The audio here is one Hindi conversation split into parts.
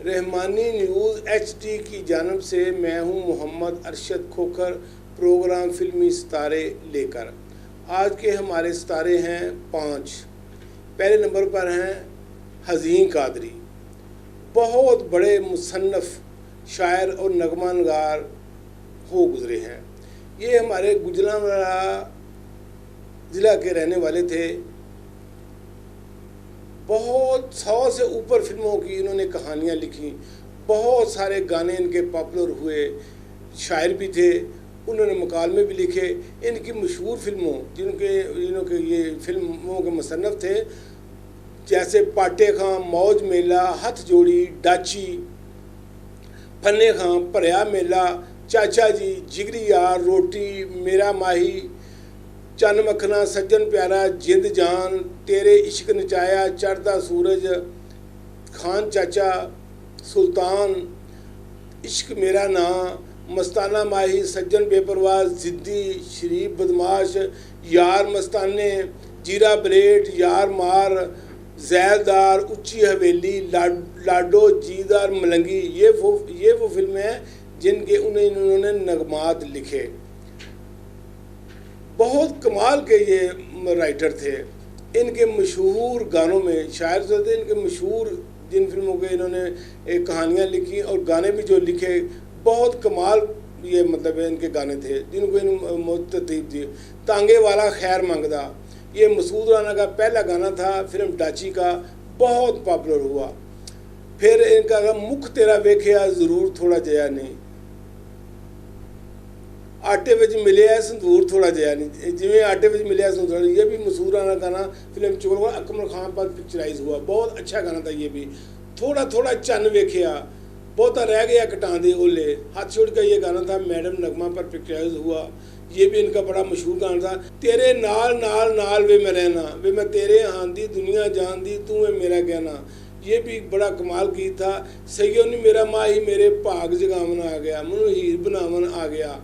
रहमानी न्यूज़ HD की जानब से मैं हूं मोहम्मद अरशद खोखर, प्रोग्राम फिल्मी सितारे लेकर। आज के हमारे सितारे हैं 5। पहले नंबर पर हैं हज़ीन कादरी। बहुत बड़े मुसन्नफ़, शायर और नगमा नगार हो गुज़रे हैं। ये हमारे गुजरांवाला ज़िला के रहने वाले थे। बहुत 100 से ऊपर फिल्मों की इन्होंने कहानियाँ लिखी, बहुत सारे गाने इनके पॉपुलर हुए, शायर भी थे, उन्होंने मकालमे भी लिखे। इनकी मशहूर फिल्मों जिनके ये फिल्मों के मुसन्नफ़ थे, जैसे पाटे खां, मौज मेला, हथ जोड़ी, डाची, फन्ने खां, भरया मेला, चाचा जी, जिगरी यार, रोटी, मेरा माही, चन मखना, सज्जन प्यारा, जिंद जान, तेरे इश्क नचाया, चढ़दा सूरज, खान चाचा, सुल्तान, इश्क मेरा नां, मस्ताना माही, सज्जन बेपरवाह, ज़िद्दी, शरीफ बदमाश, यार मस्ताने, जीरा ब्लेड, यार मार, जैलदार, उच्ची हवेली, लाडो, जीदार मलंगी। ये वो फिल्में हैं जिनके उन्होंने नगमात लिखे। बहुत कमाल के ये राइटर थे। इनके मशहूर गानों में, शायर जो थे, इनके मशहूर जिन फिल्मों के इन्होंने कहानियाँ लिखी और गाने भी जो लिखे, बहुत कमाल ये मतलब इनके गाने थे जिनको इन मुततीब थी। तांगे वाला खैर मंगदा, ये मसूद राना का पहला गाना था फिल्म डाची का, बहुत पॉपुलर हुआ। फिर इनका मुख तेरा वेखिया ज़रूर थोड़ा जया नहीं, आटे विच मिलिया संदूर थोड़ा जया नहीं, जिमें आटे विच मिलिया संदूर। ये भी मसूद राना गाना फिल्म चोर अकमल खान पर पिक्चराइज हुआ, बहुत अच्छा गाना था ये भी। थोड़ा थोड़ा चन वेखिया, बहुता रह गया कटांदे ओले, हाथ छोड़ का ये गाना था, मैडम नगमा पर पिक्चराइज हुआ। ये भी इनका बड़ा मशहूर गाना था। तेरे नाल नाल नाल वे मैं रहना, वे मैं तेरे आंदी दुनिया जानदी, तू है मेरा कहना। ये भी बड़ा कमाल गीत था। सैयो नी मेरा माही मेरे भाग जगावन आ गया, मनु हीर बनावन आ गया।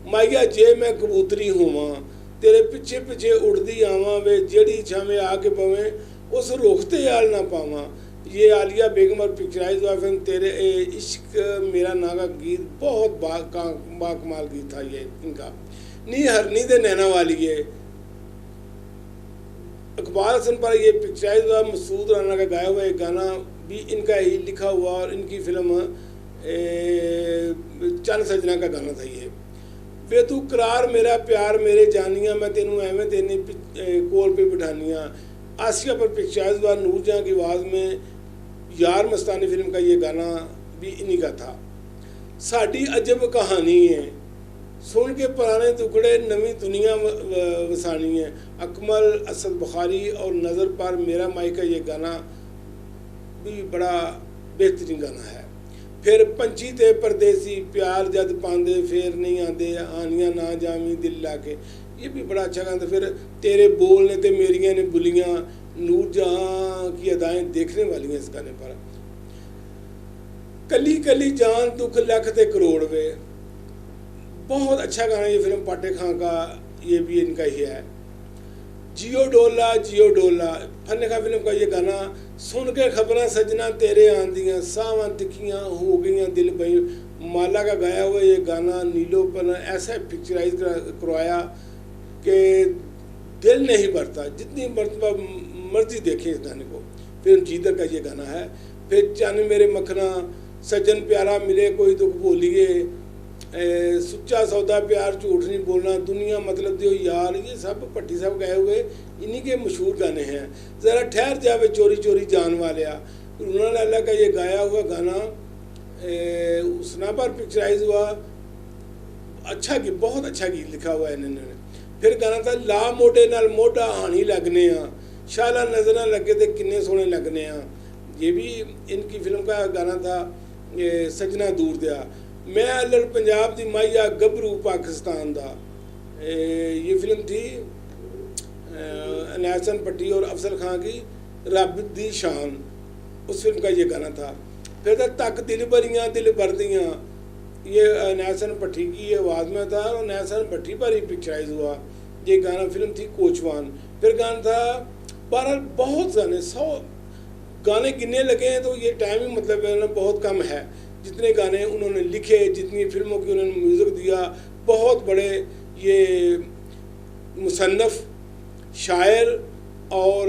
माइया जे मैं कबूतरी होवां, तेरे पिछे पिछे उड़दी आवां, वे जेड़ी छावे आके पवें उस रुख ते आल ना पावां। ये आलिया बेगम और पिक्चराइज हुआ फिल्म तेरे इश्क मेरा ना का गीत, बहुत बाकमाल गीत था ये इनका। नी हरनी दे नैना वाली है, इकबाल हसन पर ये पिक्चराइज हुआ। मसूद राना का गाया हुआ एक गाना भी इनका ही लिखा हुआ और इनकी फिल्म चंद सजना का गाना था ये। वे तू करार मेरा प्यार मेरे जानिया, मैं तेनू एवें तेने कोल पे बिठानिया। आसिया पर पिक्चराइज हुआ नूर जहाँ की आवाज़ में। यार मस्तानी फिल्म का ये गाना भी इन्हीं का था। साड़ी अजब कहानी है, सुन के पुराने टुकड़े नवी दुनिया वसानी है। अकमल असद बुखारी और नज़र पर मेरा माई का ये गाना भी बड़ा बेहतरीन गाना है। फिर पंछी ते परदेसी, प्यार जद पांदे फिर नहीं आंदे, आनियाँ ना जामी दिल लाके, ये भी बड़ा अच्छा गाना था। फिर तेरे बोल ने ते मेरियां ने बुलियाँ, नूर जहाँ की अदाएं देखने वाली हैं इस गाने पर। कली कली जान दुख लख ते करोड़ वे, बहुत अच्छा गाना ये फिल्म पाटे खां का, ये भी इनका ही है। जियो डोला, फन्ने खां फिल्म का ये गाना। सुन के खबरें सजना तेरे आंदियाँ, सावां तिखियाँ हो गई दिल बई, माला का गाया हुआ ये गाना नीलो पर ऐसा पिक्चराइज करवाया कि दिल नहीं भरता, जितनी मरतबा मर्जी देखें इस गाने को। फिर जीदर का ये गाना है। फिर चन मेरे मखना, सज्जन प्यारा मिले कोई दुख बोलिए, सुच्चा सौदा प्यार झूठ नहीं बोलना, दुनिया मतलब दियो यार, ये सब भट्टी साहब गाए हुए इन्हीं के मशहूर गाने हैं। ज़रा ठहर जावे चोरी चोरी जान वालिया, रूना लाला का ये गाया हुआ गाना उसना पर पिक्चराइज हुआ। अच्छा गीत, बहुत अच्छा गीत लिखा हुआ है इन्होंने। फिर गाना था ला मोटे नाल मोटा हानी लगने आ, शाला नजर लगे तो किन्ने सोहने लगने आ, ये भी इनकी फिल्म का गाना था। ये सजना दूर दिया, मैं अल्लड़ पंजाब दी माइया गबरू पाकिस्तान दा, ये फिल्म थी अनैसन पट्टी और अफजल खां की रब दी शान, उस फिल्म का ये गाना था। फिर था तक दिल भरियाँ दिल भरदियाँ, ये अनैसन पट्टी की आवाज़ में था और अनैसन पट्टी पर ही पिक्चराइज हुआ। ये गाना फिल्म थी कोचवान। फिर गाना था बहरहाल बहुत गाने, 100 गाने गिनने लगे हैं तो ये टाइम ही मतलब है ना बहुत कम है। जितने गाने उन्होंने लिखे, जितनी फिल्मों की उन्होंने म्यूज़िक दिया, बहुत बड़े ये मुसन्नफ़, शायर और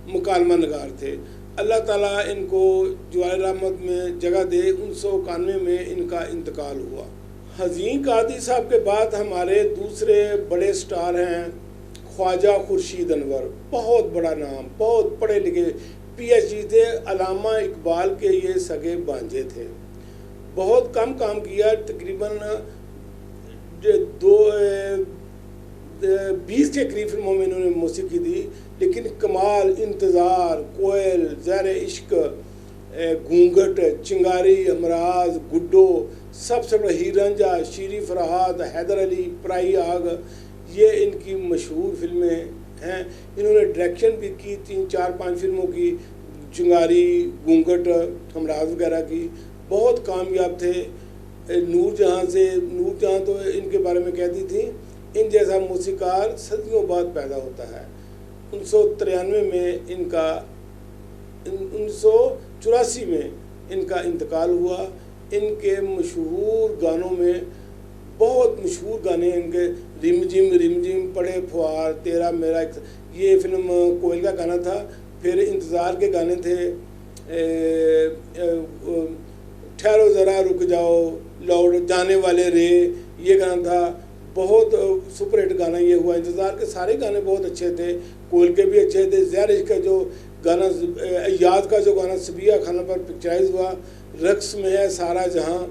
मुकालमा नगार थे। अल्लाह ताला इनको जवाहिर रहमत में जगह दे। 1991 में इनका इंतकाल हुआ। हज़ीन कादरी साहब के बाद हमारे दूसरे बड़े स्टार हैं ख्वाजा खुर्शीद अनवर। बहुत बड़ा नाम, बहुत पढ़े लिखे, PhD थे, अल्लामा इकबाल के ये सगे भांजे थे। बहुत कम काम किया, तकरीबन 20 के करीब फिल्मों में इन्होंने मौसीकी दी, लेकिन कमाल, इंतज़ार, कोयल, ज़हर इश्क, घूंघट, चिंगारी, हमराज, गुड्डो, सबसे बड़ा हीर रांझा, शीरी फरहाद, हैदर अली, पराई आग, ये इनकी मशहूर फिल्में हैं। इन्होंने डायरेक्शन भी की 3, 4, 5 फिल्मों की, चिंगारी, घूंघट, हमराज वगैरह की। बहुत कामयाब थे। नूरजहाँ तो इनके बारे में कहती थी, इन जैसा मौसीकार सदियों बाद पैदा होता है। 1993 में इनका 1984 में इनका इंतकाल हुआ। इनके मशहूर गानों में बहुत मशहूर गाने इनके रिम जिम पड़े फुहार, तेरा मेरा, ये फिल्म कोयल का गाना था। फिर इंतज़ार के गाने थे, ठहरो ज़रा रुक जाओ, लौट जाने वाले रे, ये गाना था। बहुत सुपरहिट गाना ये हुआ। इंतज़ार के सारे गाने बहुत अच्छे थे, कोयल के भी अच्छे थे। ज़हर इश्क का जो गाना, याद का जो गाना सबिया खाना पर पिक्चराइज हुआ, रक्स में है सारा जहां,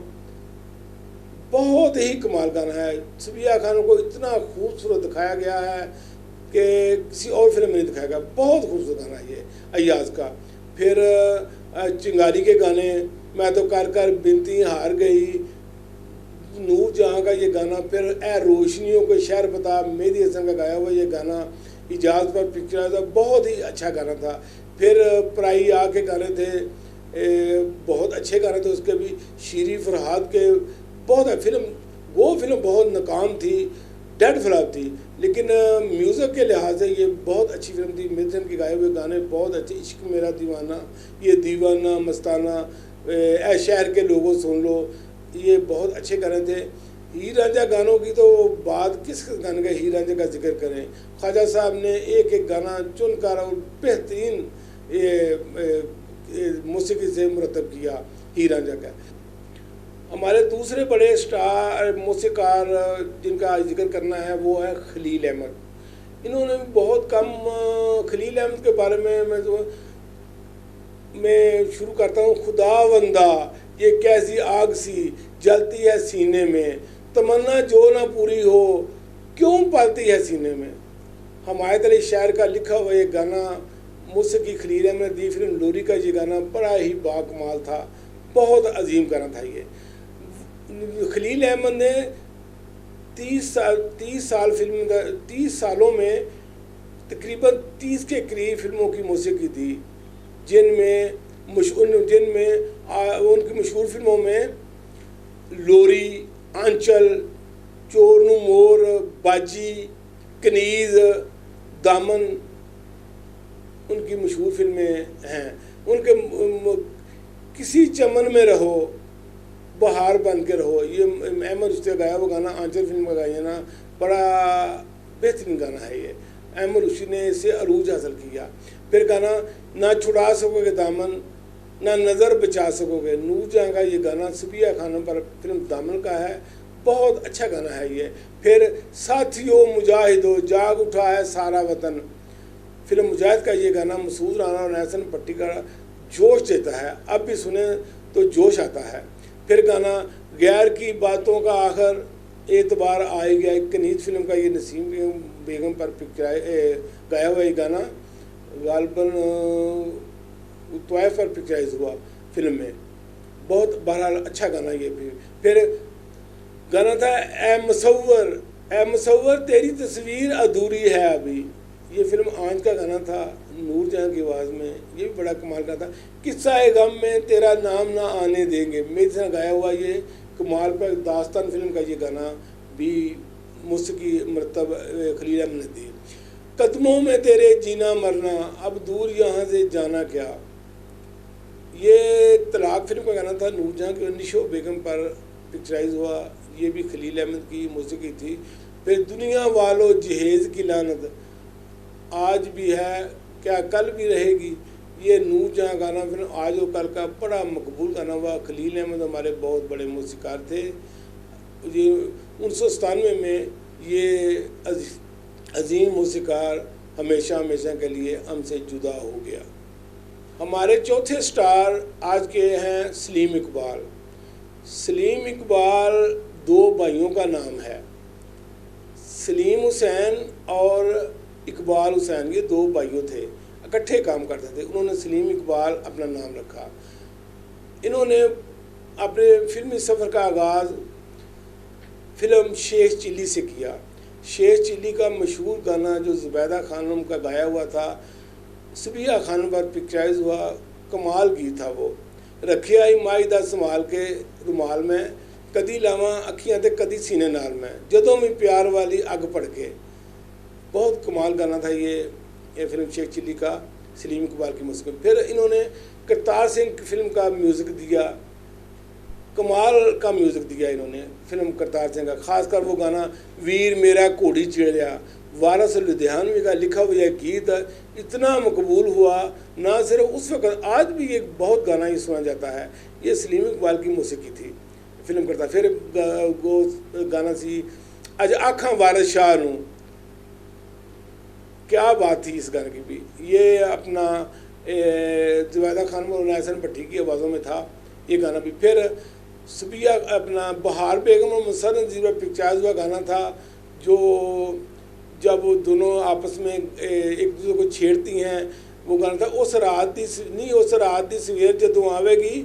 बहुत ही कमाल गाना है। सबिया खान को इतना खूबसूरत दिखाया गया है कि किसी और फिल्म में नहीं दिखाया गया। बहुत खूबसूरत गाना है ये अय्याज़ का। फिर चिंगारी के गाने, मैं तो कर कर बिनती हार गई, नूरजहाँ का ये गाना। फिर ए रोशनियों को शहर बता, मेहदी हसन का गाया हुआ ये गाना, इजाज़ पर पिक्चराइज था, बहुत ही अच्छा गाना था। फिर पराई आग के गाने थे, बहुत अच्छे गाने थे उसके भी। शीरी फरहाद के बहुत वो फिल्म बहुत नाकाम थी, डेड फ्लॉप थी, लेकिन म्यूज़िक के लिहाज से ये बहुत अच्छी फिल्म थी। मिर्जन के गाए हुए गाने बहुत अच्छे, इश्क मेरा दीवाना, ये दीवाना मस्ताना, ए शहर के लोगों सुन लो, ये बहुत अच्छे गाने थे। हीर रांझा गानों की तो बात किस गाने का हीर रांझा का जिक्र करें। ख्वाजा साहब ने एक एक गाना चुनकर और बेहतरीन मौसीकी से मुरतब किया हीर रांझा का। हमारे दूसरे बड़े स्टार मौसीकार जिनका जिक्र करना है वो है खलील अहमद। इन्होंने बहुत कम, खलील अहमद के बारे में मैं शुरू करता हूँ। खुदावंदा ये कैसी आग सी जलती है सीने में, तमन्ना जो ना पूरी हो क्यों पलती है सीने में। हमायत अली शायर का लिखा हुआ ये गाना, मौसीकी खलील अहमद दी। फिल्म लोरी का ये गाना बड़ा ही बाकमाल था, बहुत अजीम गाना था ये। खलील अहमद ने 30 सालों में तकरीबन 30 के करीब फिल्मों की मौसीकी दी, जिनमें उनकी मशहूर फिल्मों में लोरी, आंचल, चोरनू मोर, बाजी, कनीज़, दामन उनकी मशहूर फिल्में हैं। उनके किसी चमन में रहो, बहार बन के रहो, ये अहमद रुश्दी का गाया वो गाना, आंचल फिल्म का गाया ना, बड़ा बेहतरीन गाना है ये। अहमद रुश्दी ने इससे अरूज हासिल किया। फिर गाना ना छुड़ा सकोगे दामन, ना नज़र बचा सकोगे, नूरजहाँ का ये गाना सबिया खानम पर फिल्म दामन का है, बहुत अच्छा गाना है ये। फिर साथियों मुजाहिदो जाग उठा है सारा वतन, फिल्म मुजाहिद का ये गाना मसूद राना और एहसन पट्टी का जोश देता है, अब भी सुने तो जोश आता है। फिर गाना गैर की बातों का आखिर एतबार आए गया, कनीज़ फिल्म का ये नसीम बेगम पर गाया हुआ ये गाना गालबन तोयफ़ पर पिक्चराइज हुआ फिल्म में, बहुत बहरहाल अच्छा गाना ये भी। फिर गाना था ए मुसव्वर तेरी तस्वीर अधूरी है अभी, ये फिल्म आंच का गाना था नूरजहाँ की आवाज़ में, ये भी बड़ा कमाल का था। किस्सा ए गम में तेरा नाम ना आने देंगे, मेरे से गाया हुआ ये कमाल पर दास्तान फिल्म का ये गाना भी मौसीकी मरतब खलील अहमद ने दी। कदमों में तेरे जीना मरना, अब दूर यहाँ से जाना क्या, ये तलाक फिल्म का गाना था, नूरजहां की निशो बेगम पर पिक्चराइज हुआ। ये भी खलील अहमद की मौसीकी थी। फिर दुनिया वालों जहेज़ की लानत आज भी है क्या कल भी रहेगी, ये नूरजहां गाना फिल्म आज और कल का बड़ा मकबूल गाना हुआ। खलील अहमद हमारे बहुत बड़े मौसीकार थे। ये 1997 में ये अजीम मौसीकार हमेशा हमेशा के लिए हमसे जुदा हो गया। हमारे चौथे स्टार आज के हैं सलीम इकबाल। सलीम इकबाल दो भाइयों का नाम है, सलीम हुसैन और इकबाल हुसैन। ये दो भाइयों थे, इकट्ठे काम करते थे। उन्होंने सलीम इकबाल अपना नाम रखा। इन्होंने अपने फिल्मी सफ़र का आगाज़ फिल्म शेख चिल्ली से किया। शेख चिल्ली का मशहूर गाना जो ज़ुबैदा खानम का गाया हुआ था, सुबिया खान पर पिक्चराइज हुआ, कमाल गीत था वो। रखे आई माई दा संभाल के रुमाल में, कदी लावां अखियां ते कदी सीने नाल में, जदों भी प्यार वाली अग पड़ के। बहुत कमाल गाना था ये फिल्म शेख चिल्ली का, सलीम इकबाल की मौसीकी। फिर इन्होंने करतार सिंह की फिल्म का म्यूज़िक दिया, कमाल का म्यूज़िक दिया इन्होंने फिल्म करतार सिंह का। ख़ासकर वो गाना वीर मेरा घोड़ी चिड़िया, वारस लुधियानवी का लिखा हुआ यह गीत इतना मकबूल हुआ। ना सिर्फ उस वक्त, आज भी ये बहुत गाना ही सुना जाता है। ये सलीम इकबाल की मौसीकी थी फिल्म करता। फिर गाना सी अज आखां वारिस शाह नूं, क्या बात थी इस गाने की भी। ये अपना ज़ुबैदा खानम और नायसन भट्टी की आवाज़ों में था ये गाना भी। फिर सुबिया अपना बहार बेगम और मुसर नज़ीर पिक्चराइज हुआ गाना था, जो जब वो दोनों आपस में एक दूसरे को छेड़ती हैं, वो गाना था। उस रात दी सवेर जदों आवेगी,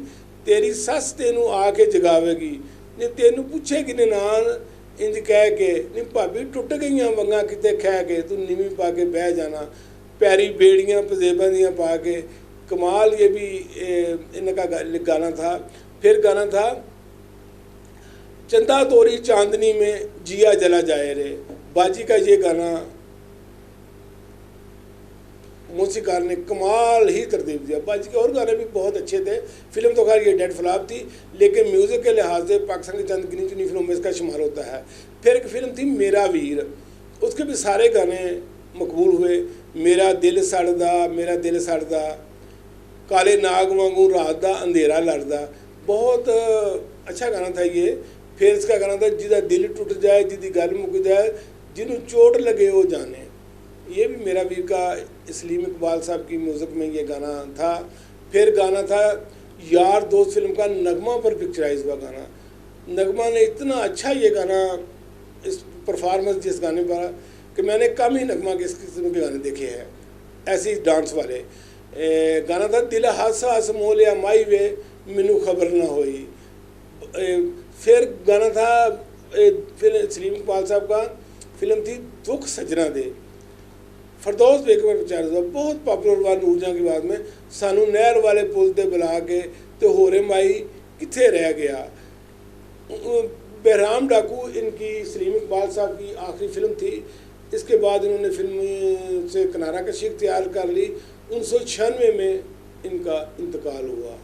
तेरी सस तेनू आके जगावेगी, नहीं तेनू पूछेगी ननान इंज कह के, नहीं भाभी टुट गईयां वंगा किते खह के, तू नीवी पा के बह जाना, पैरी बेड़ियां पजेबां दियां पा के। कमाल ये भी इनका गाना था। फिर गाना था चंदा तोरी चांदनी में जिया जला जाए रे, बाजी का ये गाना मौसीकार ने कमाल ही तरतीब दिया। बाजी के और गाने भी बहुत अच्छे थे। फिल्म तो खैर ये डेड फ्लॉप थी, लेकिन म्यूज़िक के लिहाज से पाकिस्तान की चंद गिनी चुनी फिल्मों में इसका शुमार होता है। फिर एक फिल्म थी मेरा वीर, उसके भी सारे गाने मकबूल हुए। मेरा दिल सड़दा, काले नाग वांगू रात दा अंधेरा लड़दा, बहुत अच्छा गाना था ये। फिर इसका गाना था जिदा दिल टूट जाए, जिदी गल मुक जाए, जिन्हों चोट लगे वो जाने। ये भी मेरा वीर का सलीम इकबाल साहब की म्यूज़िक में ये गाना था। फिर गाना था यार दोस्त फिल्म का नगमा पर पिक्चराइज हुआ गाना। नगमा ने इतना अच्छा ये गाना, इस परफॉर्मेंस जिस गाने पर, कि मैंने कम ही नगमा के इस किस्म के गाने देखे हैं ऐसे ही डांस वाले। गाना था दिल हादसा मोह लिया माई वे मैनू खबर ना होई। फिर गाना था फिर सलीम इकबाल साहब का फिल्म थी दुख सजना दे, फरदौस बेगम पर पिक्चराइज हुआ, बहुत पॉपुलर हुआ नूरजहां की आवाज़ में। सानू नहर वाले पुल ते बुला के तो होरे माई किथे रह गया। बहराम डाकू इनकी सलीम इकबाल साहब की आखिरी फिल्म थी। इसके बाद इन्होंने फिल्म से किनारा कशी इख्तियार कर ली। 1996 में इनका इंतकाल हुआ।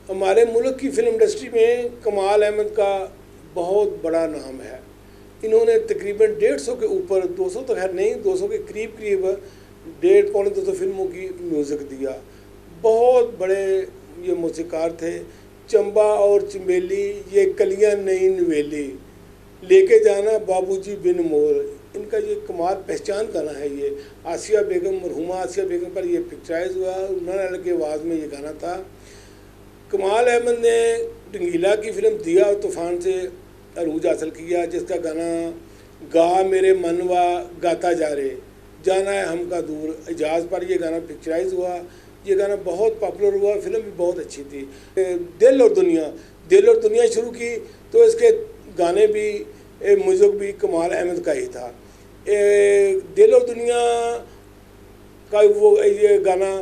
हमारे मुल्क की फ़िल्म इंडस्ट्री में कमाल अहमद का बहुत बड़ा नाम है। इन्होंने तकरीबन 150 के ऊपर, 200 तो खैर नहीं, 200 के करीब 1.5-200 फिल्मों की म्यूज़िक दिया। बहुत बड़े ये मौसीकार थे। चंबा और चमेली ये कलियां नई नवेली, लेके जाना बाबूजी बिन मोर, इनका ये कमाल पहचान गाना है। ये आसिया बेगम, मरहुमा आसिया बेगम पर ये पिक्चराइज हुआ। उन्होंने की आवाज़ में ये गाना था। कमाल अहमद ने रंगीला की फिल्म दिया और तूफ़ान से अरूज हासिल किया, जिसका गाना गा मेरे मनवा गाता जा रे, जाना है हमका दूर, इजाज़ पर ये गाना पिक्चराइज हुआ। ये गाना बहुत पॉपुलर हुआ, फिल्म भी बहुत अच्छी थी। दिल और दुनिया शुरू की तो इसके गाने भी, म्यूज़िक भी कमाल अहमद का ही था। दिल और दुनिया का वो ये गाना,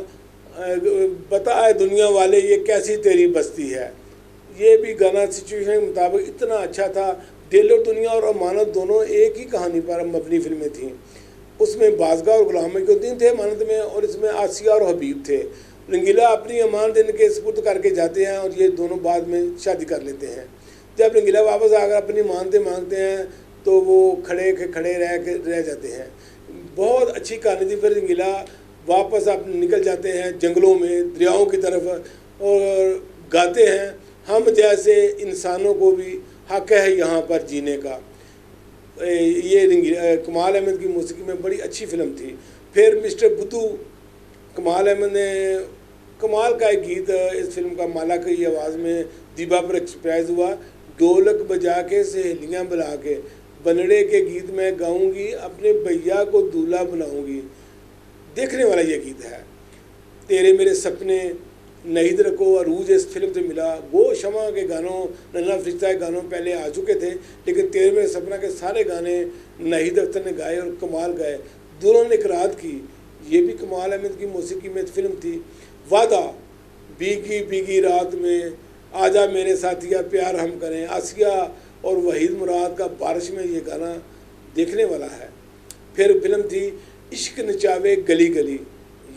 बता है दुनिया वाले ये कैसी तेरी बस्ती है, ये भी गाना सिचुएशन के मुताबिक इतना अच्छा था। दिल और दुनिया और अमानत दोनों एक ही कहानी पर मबनी फिल्में थीं। उसमें बाज़गा और गुलाम मईनुद्दीन थे अमानत में, और इसमें आसिया और हबीब थे। रंगीला अपनी अमानत इनके सुपुर्द करके जाते हैं और ये दोनों बाद में शादी कर लेते हैं। जब रंगीला वापस आकर अपनी मानतें मांगते हैं तो वो खड़े के खड़े रह जाते हैं। बहुत अच्छी कहानी थी। फिर रंगीला वापस आप निकल जाते हैं जंगलों में, दरियाओं की तरफ और गाते हैं, हम जैसे इंसानों को भी हक है यहाँ पर जीने का। ये कमाल अहमद की मौसीकी में बड़ी अच्छी फिल्म थी। फिर मिस्टर बुद्धू, कमाल अहमद ने कमाल का एक गीत इस फिल्म का माला की आवाज़ में दीबा पर एक्सप्रेस हुआ, ढोलक बजा के सहेलियाँ बुला के बनड़े के गीत में गाऊंगी, अपने भैया को दूल्हा बनाऊंगी। देखने वाला ये गीत है। तेरे मेरे सपने, नहीद रखो, अरूज इस फिल्म से मिला। वो शमा के गानों, नन्हा फरिश्ता के गानों पहले आ चुके थे, लेकिन तेरे मेरे सपना के सारे गाने नहीद अख्तर ने गाए और कमाल गाए। दोनों ने एक रात की, ये भी कमाल अहमद की मौसीकी में फिल्म थी। वादा, भीगी भीगी रात में, आजा मेरे साथिया प्यार हम करें, आसिया और वहीद मुराद का बारिश में ये गाना देखने वाला है। फिर फिल्म थी इश्क नचावे गली गली,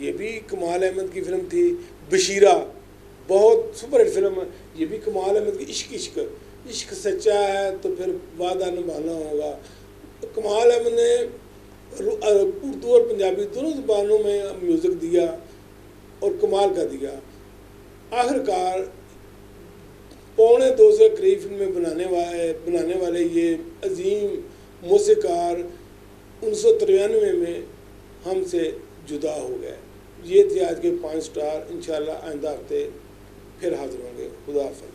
ये भी कमाल अहमद की फिल्म थी। बशीरा, बहुत सुपरहिट फिल्म, ये भी कमाल अहमद की। इश्क इश्क इश्क सच्चा है तो फिर वादा निभाना होगा। कमाल अहमद ने उर्दू और पंजाबी दोनों ज़ुबानों में म्यूज़िक दिया और कमाल का दिया। आखिरकार 250 के करीब फिल्में बनाने वाले ये अजीम मौसीकार 1993 में हमसे जुदा हो गए। ये थे आज के 5 स्टार। इंशाल्लाह आइंदा हफ्ते फिर हाजिर होंगे। खुदा हाफ़िज़।